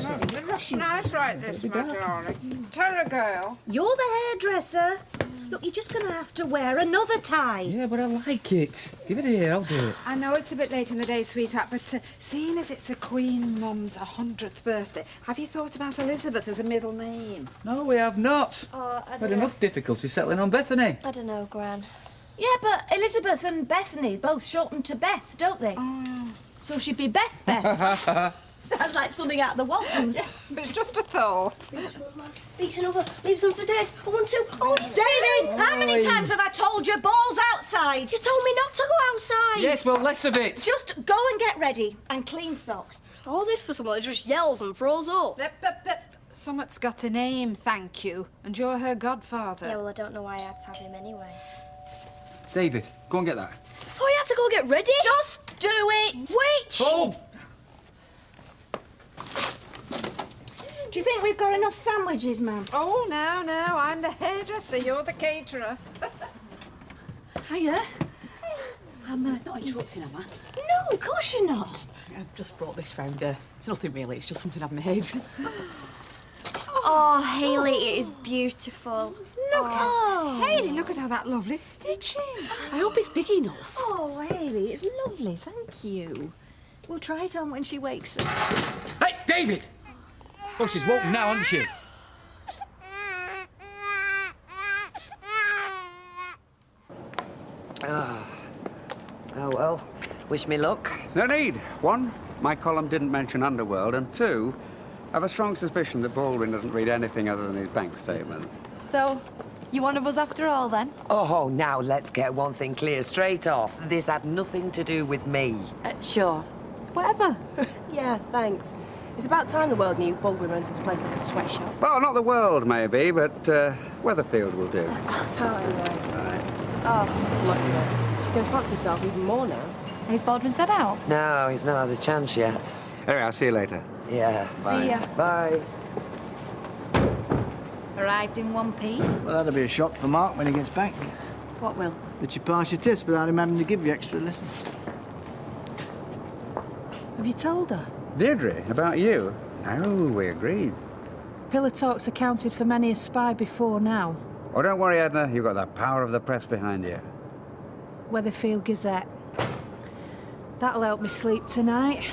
It's nice like this, my darling. Tell a girl. You're the hairdresser. Look, you're just going to have to wear another tie. Yeah, but I like it. Give it here, I'll do it. I know it's a bit late in the day, sweetheart, but seeing as it's the Queen Mum's 100th birthday, have you thought about Elizabeth as a middle name? No, we have not. Oh, I Had don't know. enough difficulty settling on Bethany. I don't know, Gran. Yeah, but Elizabeth and Bethany both shorten to Beth, don't they? Oh. So she'd be Beth. Sounds like something out of the Waltons. Yeah, but it's just a thought. Leave some for Dave. I want to. David, how many times have I told you ball's outside? You told me not to go outside. Yes, well, less of it. Just go and get ready and clean socks. All this for someone that just yells and throws up. Summit's got a name, thank you, and you're her godfather. Yeah, well, I don't know why I had to have him anyway. David, go and get that. I thought you had to go get ready. Just do it. Wait. Oh! Do you think we've got enough sandwiches, ma'am? Oh, no, I'm the hairdresser, you're the caterer. Hiya. I'm not interrupting, am I? No, of course you're not. I've just brought this round. It's nothing really, it's just something I've made. Oh, Hayley, it is beautiful. Hayley, look at all that lovely stitching. I hope it's big enough. Oh, Hayley, it's lovely, thank you. We'll try it on when she wakes up. Hey, David! Oh, she's woken now, hasn't she? Oh, well. Wish me luck. No need. One, my column didn't mention Underworld, and two, I have a strong suspicion that Baldwin doesn't read anything other than his bank statement. So, you one of us after all, then? Oh, now let's get one thing clear straight off. This had nothing to do with me. Sure. Whatever. Yeah, thanks. It's about time the world knew Baldwin runs this place like a sweatshop. Well, not the world, maybe, but Weatherfield will do. Time, right. Right. Oh, lucky. She's going to fancy herself even more now. Has Baldwin set out? No, he's not had the chance yet. Anyway, I'll see you later. Yeah, bye. See ya. Bye. Arrived in one piece. Well, that'll be a shock for Mark when he gets back. What will? That you pass your test without him having to give you extra lessons. Have you told her? Deirdre, about you? Oh, we agreed. Pillar talk's accounted for many a spy before now. Oh, don't worry, Edna. You've got the power of the press behind you. Weatherfield Gazette. That'll help me sleep tonight.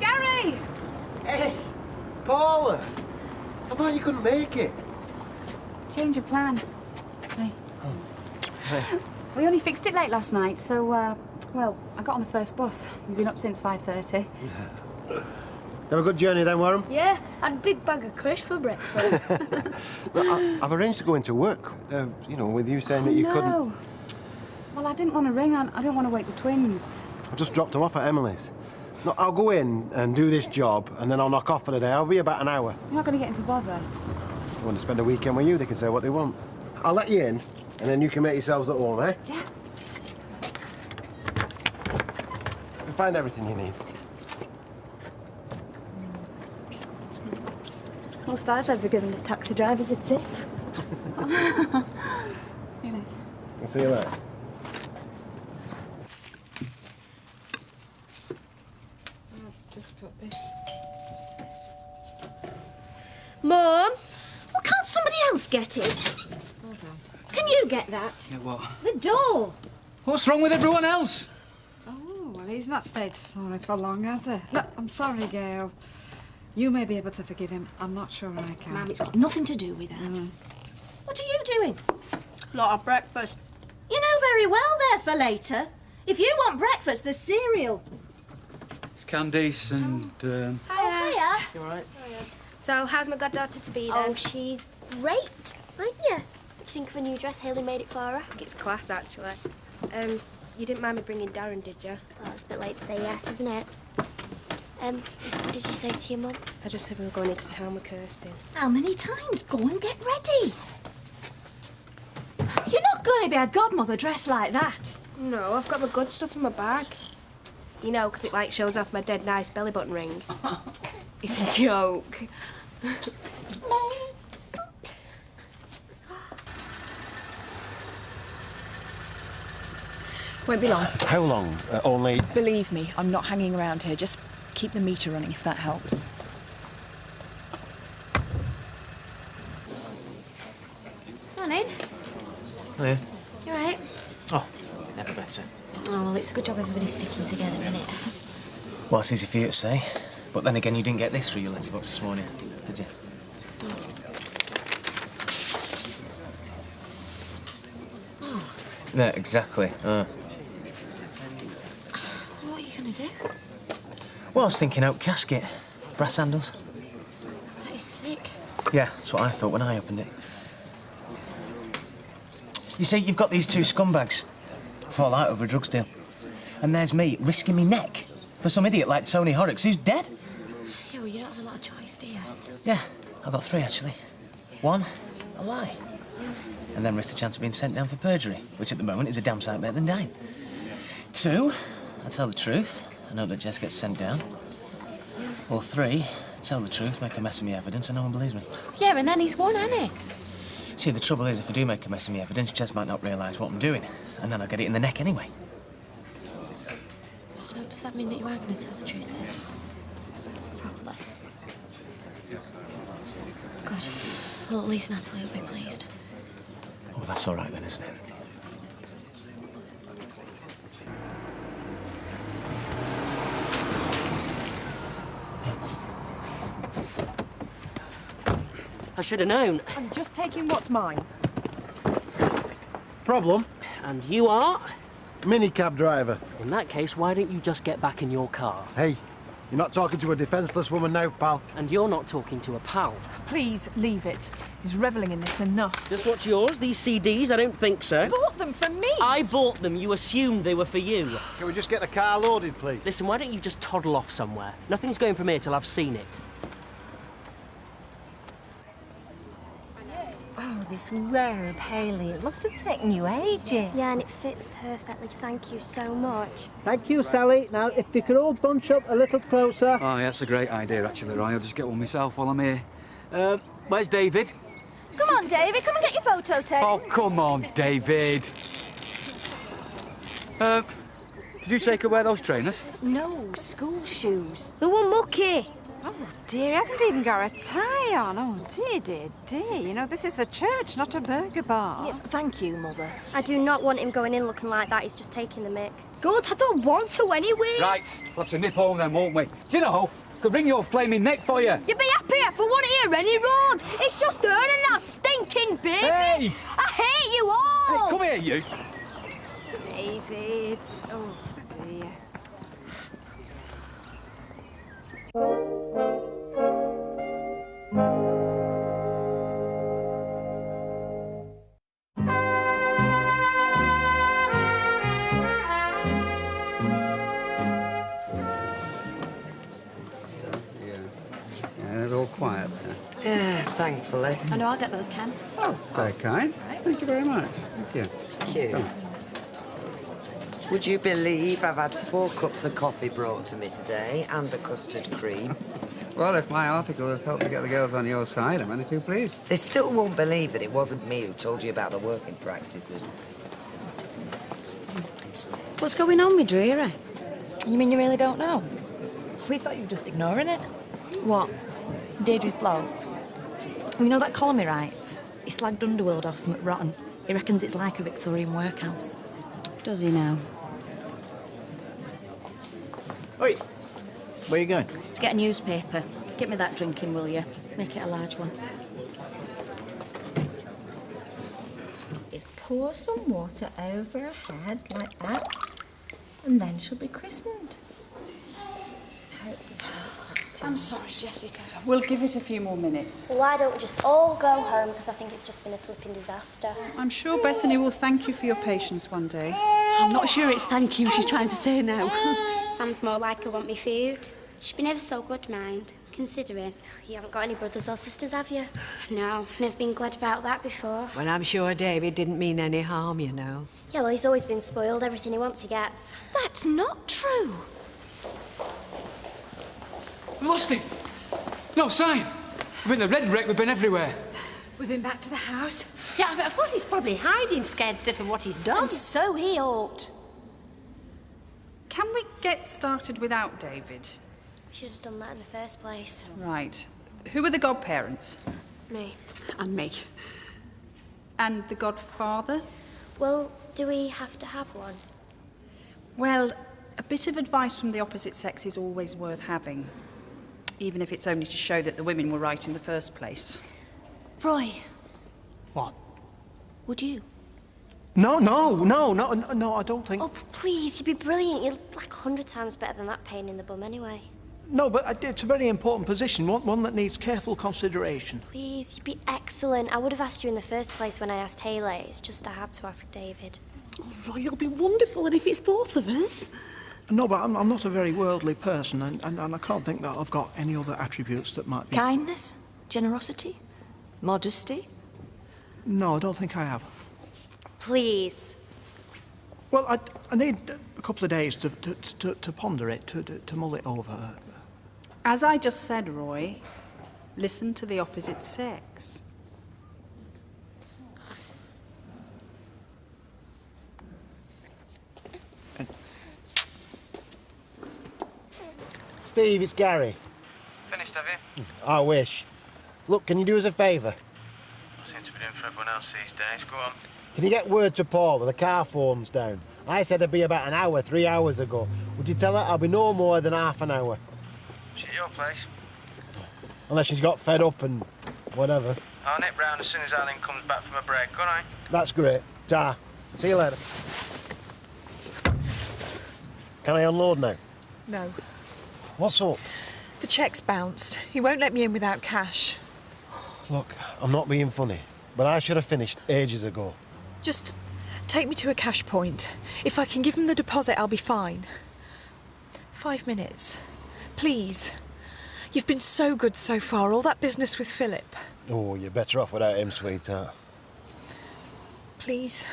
Gary! Hey, Paula! I thought you couldn't make it. Change of plan. Hey. We only fixed it late last night, so, well, I got on the first bus. We've been up since 5:30. Have a good journey then, Warren. Yeah, I had a big bag of crush for breakfast. Look, I've arranged to go into work, you know, with you saying that you couldn't. No. Well, I didn't want to ring. I didn't want to wake the twins. I just dropped them off at Emily's. Look, I'll go in and do this job, and then I'll knock off for the day. I'll be about an hour. I'm not going to get into bother. If they want to spend a weekend with you, they can say what they want. I'll let you in, and then you can make yourselves at home, eh? Yeah. You'll find everything you need. Most I've ever given the taxi drivers a tip. Really? I'll see you later. Just put this. Mum? Well, can't somebody else get it? Hold on. Can you get that? Yeah, what? The door. What's wrong with everyone else? Oh, well, he's not stayed sorry for long, has he? Look, I'm sorry, Gail. You may be able to forgive him. I'm not sure I can. Ma'am, it's got nothing to do with that. What are you doing? Lot of breakfast. You know very well they're for later. If you want breakfast, there's cereal. It's Candice and, Hiya. You all right? So, how's my goddaughter to be then? Oh, she's great, aren't you? What do you think of a new dress Hayley made it for her? I think it's class, actually. You didn't mind me bringing Darren, did you? Oh, it's a bit late to say yes, isn't it? What did you say to your mum? I just said we were going into town with Kirsten. How many times? Go and get ready. You're not going to be a godmother dressed like that. No, I've got my good stuff in my bag. You know, 'cause it, like, shows off my dead nice belly button ring. It's a joke. Won't be long. How long? Only... Believe me, I'm not hanging around here. Just keep the meter running if that helps. Morning. Hiya. You alright? Oh, never better. Oh, well, it's a good job everybody's sticking together, isn't it? Well, it's easy for you to say. But then again, you didn't get this through your letterbox this morning, did you? Oh. Yeah, exactly. So what are you going to do? Well, I was thinking oak casket. Brass handles. That is sick. Yeah, that's what I thought when I opened it. You see, you've got these two scumbags fall out over a drugs deal. And there's me risking me neck for some idiot like Tony Horrocks who's dead. Yeah, well, you don't have a lot of choice, do you? Yeah, I've got 3, actually. 1, a lie. And then risk the chance of being sent down for perjury, which at the moment is a damn sight better than dying. 2, I tell the truth and hope that Jess gets sent down. Or 3, tell the truth, make a mess of me evidence and no one believes me. Yeah, and then he's won, hasn't he? See, the trouble is, if I do make a mess of me evidence, Jess might not realise what I'm doing, and then I'll get it in the neck anyway. So does that mean that you are going to tell the truth then? Probably. Good. Well, at least Natalie will be pleased. Oh, that's all right then, isn't it? I should have known. I'm just taking what's mine. Problem? And you are? Minicab driver. In that case, why don't you just get back in your car? Hey, you're not talking to a defenceless woman now, pal. And you're not talking to a pal. Please, leave it. He's revelling in this enough. Just what's yours? These CDs? I don't think so. You bought them for me! I bought them. You assumed they were for you. Can we just get the car loaded, please? Listen, why don't you just toddle off somewhere? Nothing's going from here till I've seen it. Oh, this robe, Hayley. It must have taken you ages. Yeah, and it fits perfectly. Thank you so much. Thank you, Sally. Now, if we could all bunch up a little closer. Oh, yeah, that's a great idea, actually, Roy. I'll just get one myself while I'm here. Where's David? Come on, David. Come and get your photo taken. Oh, come on, David. Did you say you could wear those trainers? No, school shoes. The one mucky. Oh, dear, he hasn't even got a tie on. Oh, dear, dear, dear. You know, this is a church, not a burger bar. Yes, thank you, Mother. I do not want him going in looking like that. He's just taking the mick. God, I don't want to anyway. Right, we'll have to nip home then, won't we? Do you know, could bring your flaming neck for you. You'd be happier if we weren't here any road. It's just her and that stinking baby. Hey! I hate you all. Hey, come here, you. David. Oh, dear. They're all quiet there. Yeah, thankfully. I know, I'll get those, Ken. Oh, very kind. Thank you very much. Thank you. Thank you. Would you believe I've had 4 cups of coffee brought to me today and a custard cream? Well, if my article has helped to get the girls on your side, I'm only too pleased. They still won't believe that it wasn't me who told you about the working practices. What's going on with Dreary? You mean you really don't know? We thought you were just ignoring it. What? Deirdre's bloke? You know that column he writes? He slagged Underworld off something rotten. He reckons it's like a Victorian workhouse. Does he now? Oi, where are you going? To get a newspaper. Get me that drinking, will you? Make it a large one. Is pour some water over her head like that, and then she'll be christened. I'm sorry, Jessica. We'll give it a few more minutes. Well, why don't we just all go home? Because I think it's just been a flipping disaster. I'm sure Bethany will thank you for your patience one day. I'm not sure it's thank you she's trying to say now. Sounds more like her want me food. She's been ever so good, mind, considering. You haven't got any brothers or sisters, have you? No, never been glad about that before. Well, I'm sure David didn't mean any harm, you know. Yeah, well, he's always been spoiled. Everything he wants, he gets. That's not true. We lost him. No sign. We've been the red wreck, we've been everywhere. We've been back to the house. Yeah, but of course he's probably hiding, scared stiff of what he's done. And so he ought. Can we get started without David? We should have done that in the first place. Right. Who are the godparents? Me. And me. And the godfather? Well, do we have to have one? Well, a bit of advice from the opposite sex is always worth having, even if it's only to show that the women were right in the first place. Roy. What? Would you? No, I don't think... Oh, please, you'd be brilliant. You're like 100 times better than that pain in the bum anyway. No, but it's a very important position, one that needs careful consideration. Please, you'd be excellent. I would have asked you in the first place when I asked Hayley. It's just I had to ask David. Oh, Roy, you'll be wonderful, and if it's both of us... No, but I'm not a very worldly person, and I can't think that I've got any other attributes that might be... Kindness? Generosity? Modesty? No, I don't think I have. Please. Well, I need a couple of days to ponder it, to mull it over. As I just said, Roy, listen to the opposite sex. Steve, it's Gary. Finished, have you? I wish. Look, can you do us a favour? I seem to be doing for everyone else these days. Go on. Can you get word to Paula? The car phone's down. I said it'd be about an hour 3 hours ago. Would you tell her I'll be no more than half an hour? She's at your place. Unless she's got fed up and whatever. I'll nip round as soon as Alan comes back from a break. Good night. That's great. Ta. See you later. Can I unload now? No. What's up? The check's bounced. He won't let me in without cash. Look, I'm not being funny, but I should have finished ages ago. Just take me to a cash point. If I can give him the deposit, I'll be fine. 5 minutes. Please. You've been so good so far, all that business with Philip. Oh, you're better off without him, sweetheart. Please.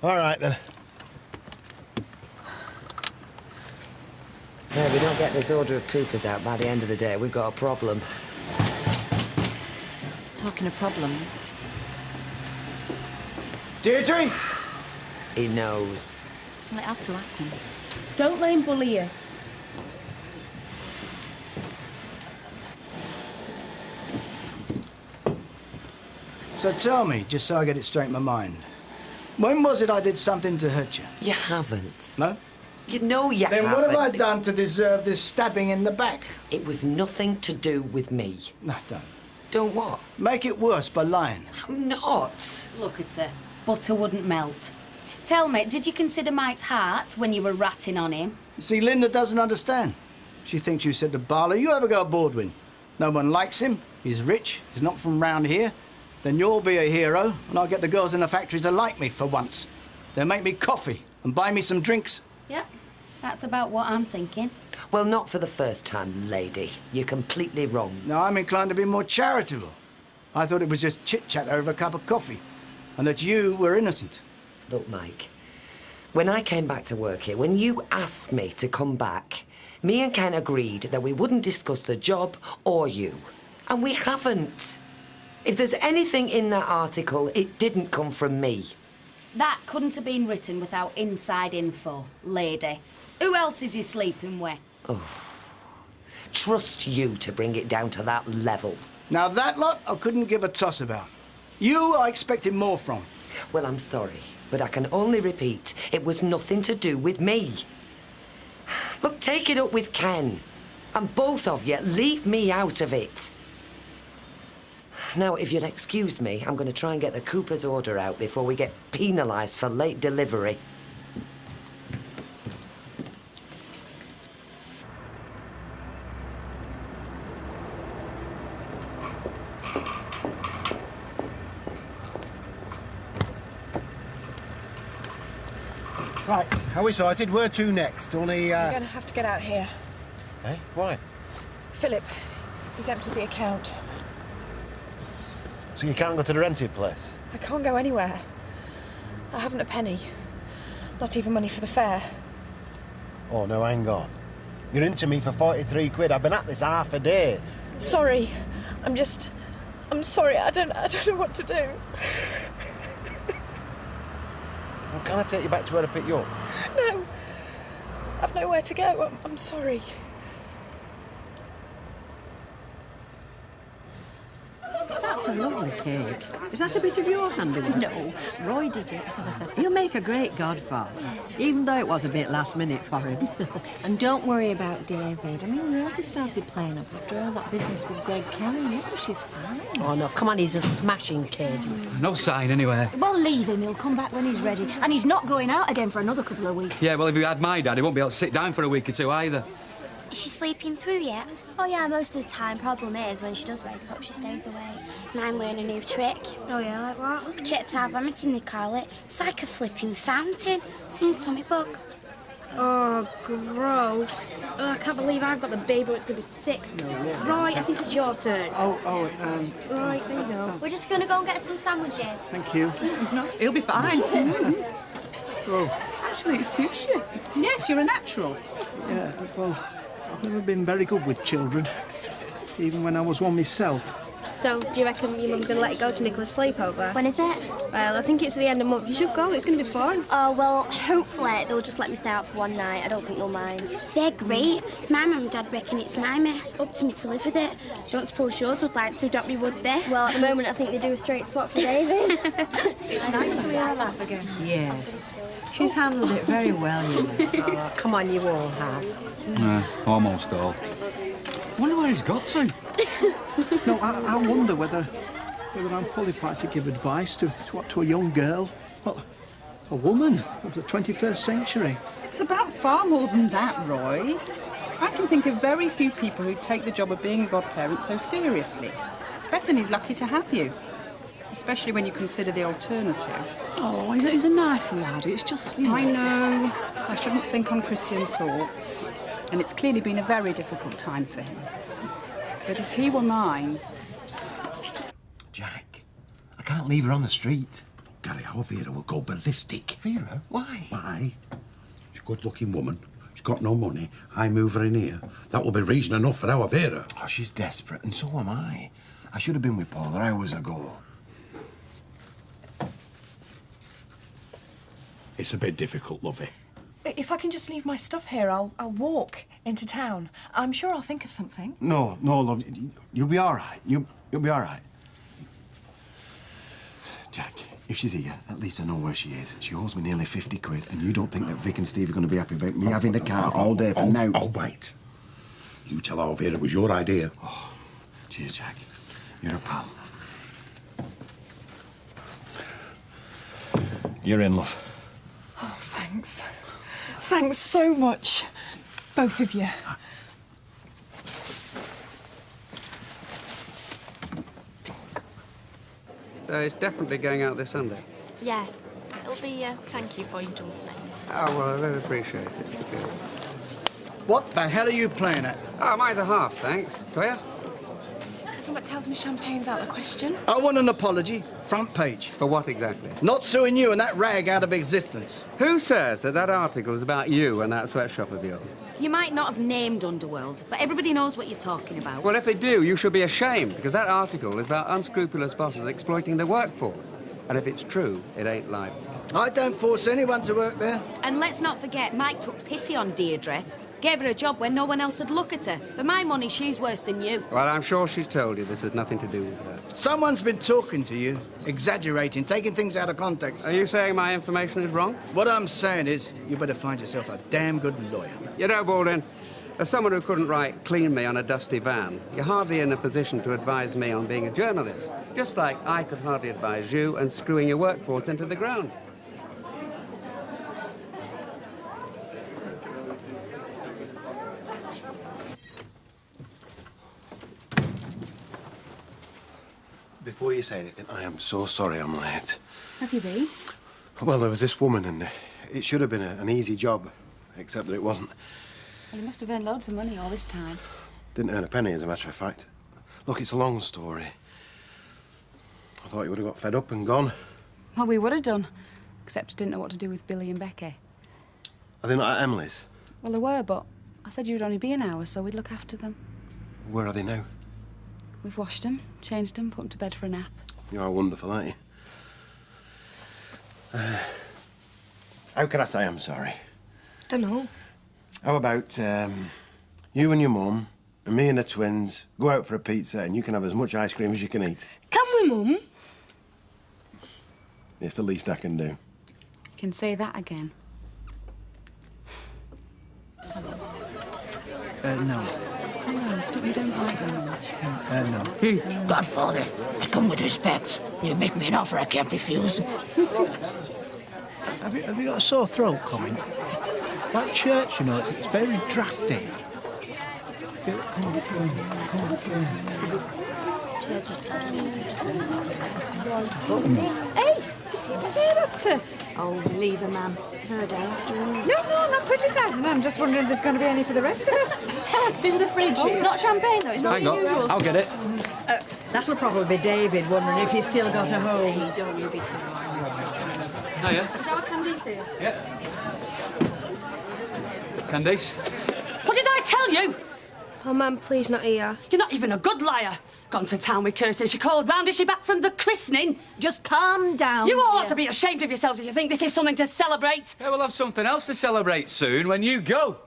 All right, then. Yeah, if we don't get this order of Coopers out by the end of the day, we've got a problem. Talking of problems. Deirdre? He knows. Well, it had to happen. Don't let him bully you. So tell me, just so I get it straight in my mind, when was it I did something to hurt you? You haven't. No? You know you Then haven't. what have I done to deserve this stabbing in the back? It was nothing to do with me. No, don't. Don't what? Make it worse by lying. I'm not. Look at her. Butter wouldn't melt. Tell me, did you consider Mike's heart when you were ratting on him? You see, Linda doesn't understand. She thinks you said to Barlow, you ever go Baldwin? No one likes him, he's rich, he's not from round here. Then you'll be a hero, and I'll get the girls in the factory to like me for once. They'll make me coffee and buy me some drinks. Yep, that's about what I'm thinking. Well, not for the first time, lady. You're completely wrong. No, I'm inclined to be more charitable. I thought it was just chit-chat over a cup of coffee, and that you were innocent. Look, Mike, when I came back to work here, when you asked me to come back, me and Ken agreed that we wouldn't discuss the job or you. And we haven't. If there's anything in that article, it didn't come from me. That couldn't have been written without inside info, lady. Who else is he sleeping with? Oh. Trust you to bring it down to that level. Now that lot I couldn't give a toss about. You I expected more from. Well, I'm sorry, but I can only repeat, it was nothing to do with me. Look, take it up with Ken. And both of you, leave me out of it. Now, if you'll excuse me, I'm going to try and get the Cooper's order out before we get penalised for late delivery. Right, are we sorted? Where to next? Only, I'm going to have to get out here. Eh? Why? Philip, he's emptied the account. So you can't go to the rented place? I can't go anywhere. I haven't a penny. Not even money for the fare. Oh, no, hang on. You're into me for 43 quid. I've been at this half a day. Sorry. I'm sorry. I don't know what to do. Well, can I take you back to where I picked you up? No. I've nowhere to go. I'm sorry. That's a lovely cake. Is that a bit of your handiwork? No, Roy did it. He'll make a great godfather, even though it was a bit last minute for him. And don't worry about David. I mean, Rosie started playing up after all that business with Greg Kelly. Look, she's fine. Oh, no, come on, he's a smashing kid. No sign, anyway. Well, leave him. He'll come back when he's ready. And he's not going out again for another couple of weeks. Yeah, well, if you had my dad, he won't be able to sit down for a week or two either. Is she sleeping through yet? Oh yeah, most of the time. Problem is, when she does wake up, she stays awake. And I'm learning a new trick. Oh yeah, like what? Checked our vomiting, they call it. It's like a flipping fountain. Some tummy bug. Oh, gross. Oh, I can't believe I've got the baby, it's going to be sick. Right, I think it's your turn. Right, there you go. We're just going to go and get some sandwiches. Thank you. No, he'll be fine. Oh, Actually, it suits you. Yes, you're a natural. yeah, well, I've never been very good with children, even when I was one myself. So, do you reckon your mum's going to let you go to Nicola's sleepover? When is it? Well, I think it's at the end of the month. You should go, it's going to be fun. Oh, well, hopefully they'll just let me stay out for one night. I don't think they'll mind. They're great. My mum and dad reckon it's my mess. Up to me to live with it. Don't suppose yours would like to adopt me, would they? Well, at the moment, I think they do a straight swap for David. It's nice to hear her laugh again. Yes. She's handled it very well, you know. Oh, come on, you all have. Almost all. Wonder where he's got to. No, I wonder whether I'm qualified to give advice to a young girl. Well, a woman of the 21st century. It's about far more than that, Roy. I can think of very few people who take the job of being a godparent so seriously. Bethany's lucky to have you, especially when you consider the alternative. Oh, he's a nice lad. It's just, you know... I know. I shouldn't think on Christian thoughts. And it's clearly been a very difficult time for him. But if he were mine... Jack, I can't leave her on the street. Gary, our Vera will go ballistic. Vera? Why? Why? She's a good-looking woman. She's got no money. I move her in here. That will be reason enough for our Vera. Oh, she's desperate, and so am I. I should have been with Paula hours ago. It's a bit difficult, lovey. If I can just leave my stuff here, I'll walk into town. I'm sure I'll think of something. No, love, you'll be all right. You'll be all right. Jack, if she's here, at least I know where she is. She owes me nearly 50 quid, and you don't think that Vic and Steve are going to be happy about me having the car all day for now? Oh, wait. You tell our Vera it was your idea. Oh, cheers, Jack. You're a pal. You're in, love. Oh, thanks. Thanks so much, both of you. So it's definitely going out this Sunday? Yeah, it'll be a thank you for you done for me. Oh, well, I really appreciate it. What the hell are you playing at? Oh, mine's a half, thanks. Clear? Somebody tells me champagne's out of the question. I want an apology, front page. For what exactly? Not suing you and that rag out of existence. Who says that article is about you and that sweatshop of yours? You might not have named Underworld, but everybody knows what you're talking about. Well, if they do, you should be ashamed, because that article is about unscrupulous bosses exploiting their workforce. And if it's true, it ain't libel. I don't force anyone to work there. And let's not forget, Mike took pity on Deirdre, gave her a job when no one else would look at her. For my money, she's worse than you. Well, I'm sure she's told you this has nothing to do with her. Someone's been talking to you, exaggerating, taking things out of context. Are you saying my information is wrong? What I'm saying is, you better find yourself a damn good lawyer. You know, Baldwin, as someone who couldn't write clean me on a dusty van, you're hardly in a position to advise me on being a journalist. Just like I could hardly advise you on screwing your workforce into the ground. Before you say anything, I am so sorry I'm late. Have you been? Well, there was this woman, and it should have been an easy job, except that it wasn't. Well, you must have earned loads of money all this time. Didn't earn a penny, as a matter of fact. Look, it's a long story. I thought you would have got fed up and gone. Well, we would have done, except I didn't know what to do with Billy and Becky. Are they not at Emily's? Well, they were, but I said you'd only be an hour, so we'd look after them. Where are they now? We've washed them, changed them, put them to bed for a nap. You are wonderful, aren't you? How can I say I'm sorry? Dunno. How about you and your mum and me and the twins go out for a pizza and you can have as much ice cream as you can eat? Can we, Mum? It's the least I can do. Can say that again. No. You don't like them. No. Godfather, I come with respect. You make me an offer I can't refuse. Have you got a sore throat coming? That church, you know, it's very drafty. Come on. Hey, you see what they're up to? Oh, leave her, ma'am. It's her day after all. No, I'm not criticising. I'm just wondering if there's going to be any for the rest of us. It's in the fridge. It's not champagne, though. It's not Hang the on, usual. I'll get it. That'll probably be David wondering if he's still got a home. Don't you be too Hiya. Is that what Candice here? Yeah. Candice? What did I tell you? Oh, Mum, please not here. You're not even a good liar. Gone to town with Kirsty. She called round. Is she back from the christening? Just calm down. You all ought to be ashamed of yourselves if you think this is something to celebrate. Yeah, we'll have something else to celebrate soon when you go.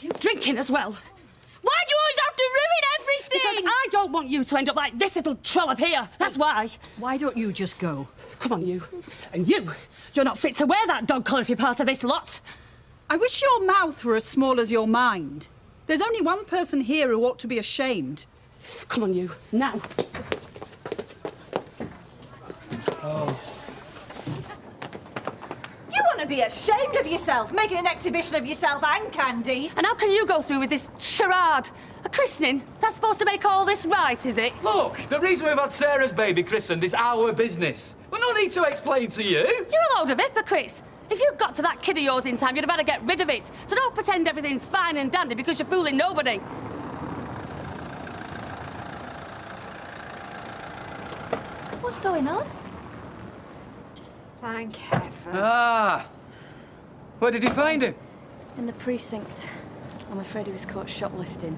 You drinking as well? Why do you always have to ruin everything? Because I don't want you to end up like this little trollop here. That's why. Why don't you just go? Come on, you. And you're not fit to wear that dog collar if you're part of this lot. I wish your mouth were as small as your mind. There's only one person here who ought to be ashamed. Come on, you. Now. Oh. You want to be ashamed of yourself, making an exhibition of yourself and Candice. And how can you go through with this charade? A christening? That's supposed to make all this right, is it? Look, the reason we've had Sarah's baby christened is our business. We no need to explain to you. You're a load of hypocrites. If you'd got to that kid of yours in time, you'd have had to get rid of it. So don't pretend everything's fine and dandy because you're fooling nobody. What's going on? Thank heaven. Ah. Where did you find him? In the precinct. I'm afraid he was caught shoplifting.